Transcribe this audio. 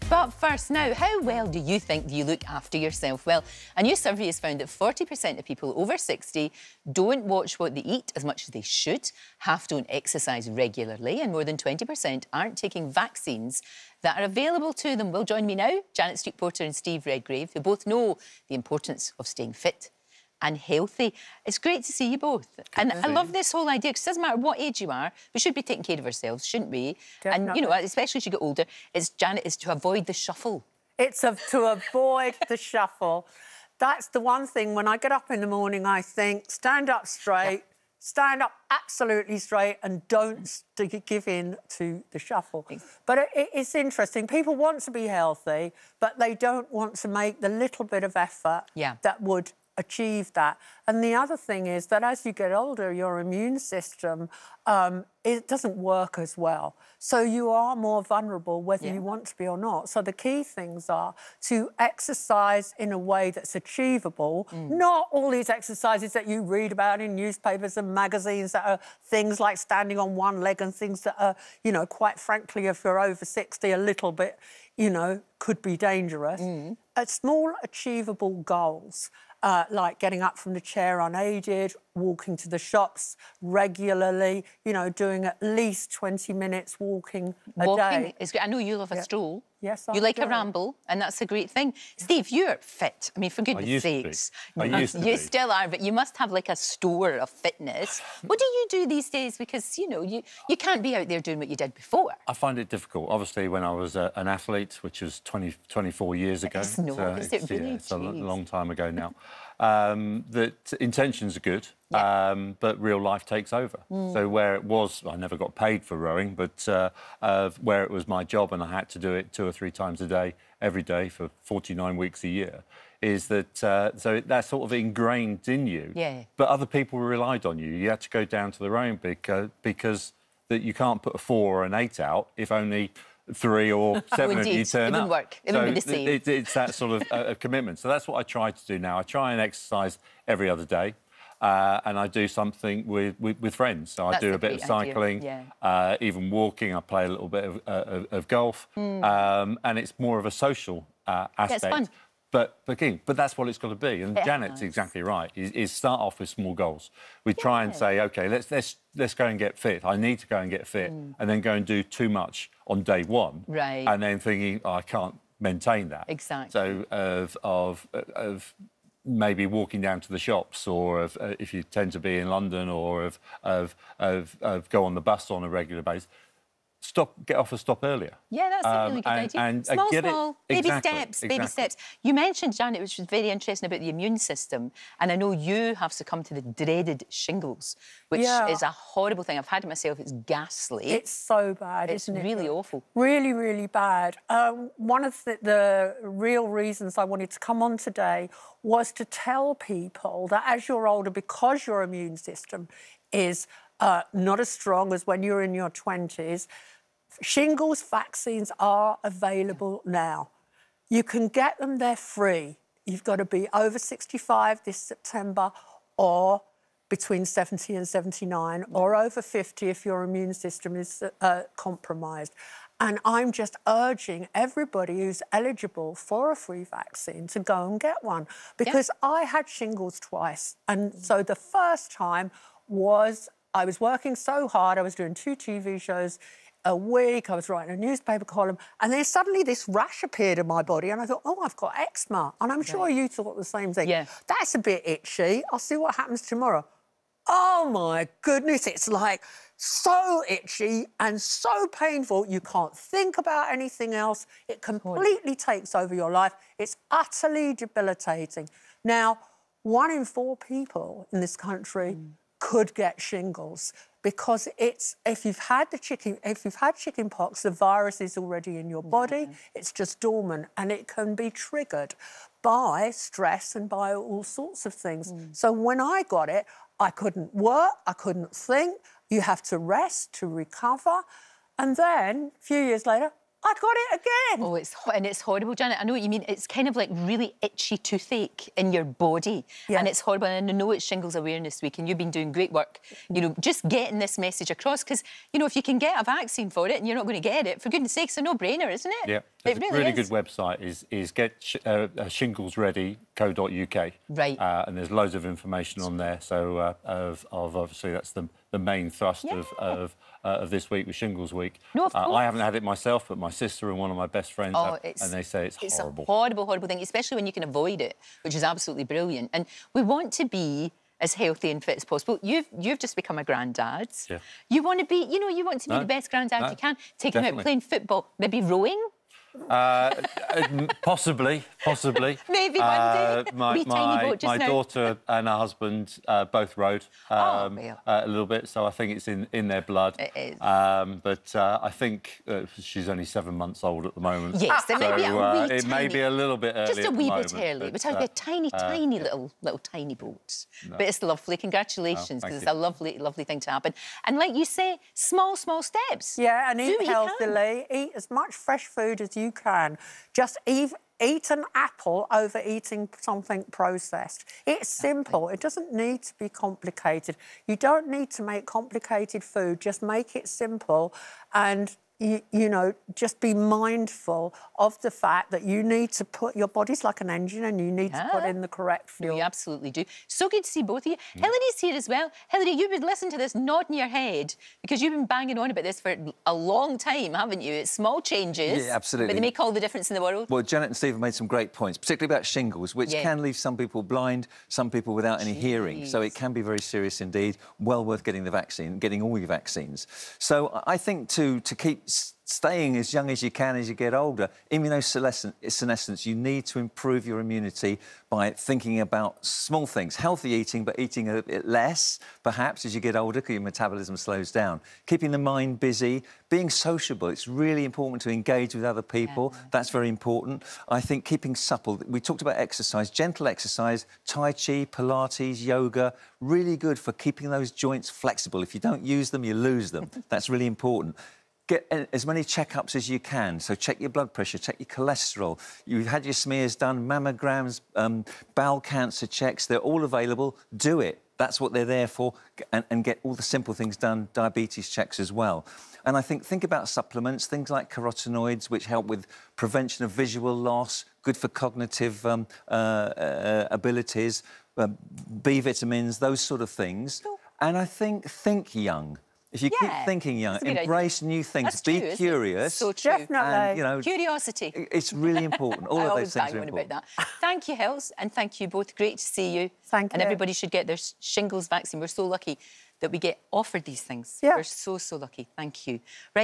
But first now, how well do you think you look after yourself? Well, a new survey has found that 40% of people over 60 don't watch what they eat as much as they should, half don't exercise regularly, and more than 20% aren't taking vaccines that are available to them. Well, join me now, Janet Street-Porter and Steve Redgrave, who both know the importance of staying fit and healthy. It's great to see you both. And I love this whole idea, because it doesn't matter what age you are, we should be taking care of ourselves, shouldn't we? Definitely. And, you know, especially as you get older, Janet, is to avoid the shuffle. It's to avoid the shuffle. That's the one thing, when I get up in the morning, I think, stand up straight, stand up absolutely straight, and don't give in to the shuffle. But it's interesting. People want to be healthy, but they don't want to make the little bit of effort that would achieve that. And the other thing is that as you get older, your immune system, it doesn't work as well. So you are more vulnerable whether you want to be or not. So the key things are to exercise in a way that's achievable, not all these exercises that you read about in newspapers and magazines that are things like standing on one leg and things that are, you know, quite frankly, if you're over 60, a little bit, you know, could be dangerous. Small, achievable goals. Like getting up from the chair unaided, walking to the shops regularly, you know, doing at least 20 minutes walking a day. Is great. I know you love a stroll. Yes, I You like do. a ramble, and that's a great thing. Steve, you're fit. I mean, for goodness sakes. I used to be. You still are, but you must have, like, a store of fitness. What do you do these days? Because, you know, you can't be out there doing what you did before. I find it difficult. Obviously, when I was an athlete, which was 24 years ago. It's not, is it really? It's a long time ago now. That intentions are good, but real life takes over. So where it was, I never got paid for rowing, but where it was my job and I had to do it 2 or 3 times a day, every day for 49 weeks a year, is that so that's sort of ingrained in you. But other people relied on you. You had to go down to the rowing because that you can't put a 4 or an 8 out if only 3 or 7 of you turn up. It wouldn't work. It wouldn't be the same. It's that sort of commitment. So that's what I try to do now. I try and exercise every other day, and I do something with friends. So I do a bit of cycling, even walking. I play a little bit of golf, and it's more of a social aspect. It's fun. But that's what it's got to be. And Janet's exactly right. Is start off with small goals. We try and say, OK, let's go and get fit. I need to go and get fit, and then go and do too much on day one, and then thinking, oh, I can't maintain that. Exactly. So of maybe walking down to the shops, or if you tend to be in London, or of go on the bus on a regular basis. Get off and stop earlier. Yeah, that's a really good idea. And small, baby exactly, baby steps. You mentioned, Janet, which was very interesting about the immune system, and I know you have succumbed to the dreaded shingles, which is a horrible thing. I've had it myself. It's ghastly. It's so bad, isn't it? It's really awful. Really, really bad. One of the real reasons I wanted to come on today was to tell people that as you're older, because your immune system is not as strong as when you're in your 20s, shingles vaccines are available now. You can get them, they're free. You've got to be over 65 this September, or between 70 and 79, or over 50 if your immune system is compromised. And I'm just urging everybody who's eligible for a free vaccine to go and get one, because I had shingles twice. And so the first time was I was working so hard. I was doing 2 TV shows a week. I was writing a newspaper column. And then suddenly this rash appeared in my body. And I thought, oh, I've got eczema. And I'm sure you thought the same thing. That's a bit itchy. I'll see what happens tomorrow. Oh, my goodness. It's like so itchy and so painful. You can't think about anything else. It completely takes over your life. It's utterly debilitating. Now, 1 in 4 people in this country could get shingles, because if you've had chicken pox, the virus is already in your body. It's just dormant, and it can be triggered by stress and by all sorts of things. So when I got it, I couldn't work, I couldn't think. You have to rest to recover. And then, a few years later, I got it again. Oh, it's horrible, Janet. I know what you mean. It's kind of like really itchy toothache in your body. Yes. And it's horrible. And I know it's Shingles Awareness Week and you've been doing great work, you know, just getting this message across. Because, you know, if you can get a vaccine for it and you're not going to get it, for goodness sake, it's a no-brainer, isn't it? Yeah. It really good website is shingles.ready.co.uk. Right. And there's loads of information on there. So obviously that's the main thrust of this week with Shingles Week. No, of course. I haven't had it myself, but my sister and one of my best friends have, and they say it's horrible. It's a horrible, horrible thing, especially when you can avoid it, which is absolutely brilliant. And we want to be as healthy and fit as possible. You've just become a granddad. Yeah. You want to be, you know, you want to be the best granddad you can. Take him out playing football, maybe rowing. Possibly. Maybe one day. My daughter and her husband both rode a little bit, so I think it's in their blood. It is. But I think she's only 7 months old at the moment. Yes, it may be a wee it may be a little bit early. Just a wee bit early. We're talking about tiny little tiny boats. No. But it's lovely. Congratulations, because it's a lovely, lovely thing to happen. And like you say, small steps. Yeah, and eat healthily. Eat as much fresh food as you can. Just eat an apple over eating something processed. It's simple. It doesn't need to be complicated. You don't need to make complicated food. Just make it simple and you know, just be mindful of the fact that you need to put... Your body's like an engine and you need to put in the correct fuel. No, you absolutely do. So good to see both of you. Hilary's here as well. Hilary, you've been listening to this, nodding your head, because you've been banging on about this for a long time, haven't you? It's small changes. Yeah, absolutely. But they make all the difference in the world. Well, Janet and Steve have made some great points, particularly about shingles, which can leave some people blind, some people without any hearing. So it can be very serious indeed. Well worth getting the vaccine, getting all your vaccines. So I think to keep staying as young as you can as you get older, immunosenescence, you need to improve your immunity by thinking about small things, healthy eating, but eating a bit less, perhaps, as you get older, because your metabolism slows down. Keeping the mind busy, being sociable. It's really important to engage with other people. Yeah. That's very important. I think keeping supple. We talked about exercise, gentle exercise, Tai Chi, Pilates, yoga, really good for keeping those joints flexible. If you don't use them, you lose them. That's really important. Get as many checkups as you can. So check your blood pressure, check your cholesterol. You've had your smears done, mammograms, bowel cancer checks. They're all available. Do it. That's what they're there for. And get all the simple things done, diabetes checks as well. And I think about supplements, things like carotenoids, which help with prevention of visual loss, good for cognitive abilities, B vitamins, those sort of things. And I think young. If you keep thinking young, embrace new things, be curious. So true. Definitely. And, you know, curiosity. It's really important. All of those things are important. About that. Thank you, Hils, and thank you both. Great to see you. Thank you. And everybody should get their shingles vaccine. We're so lucky that we get offered these things. Yeah. We're so lucky. Thank you. Right.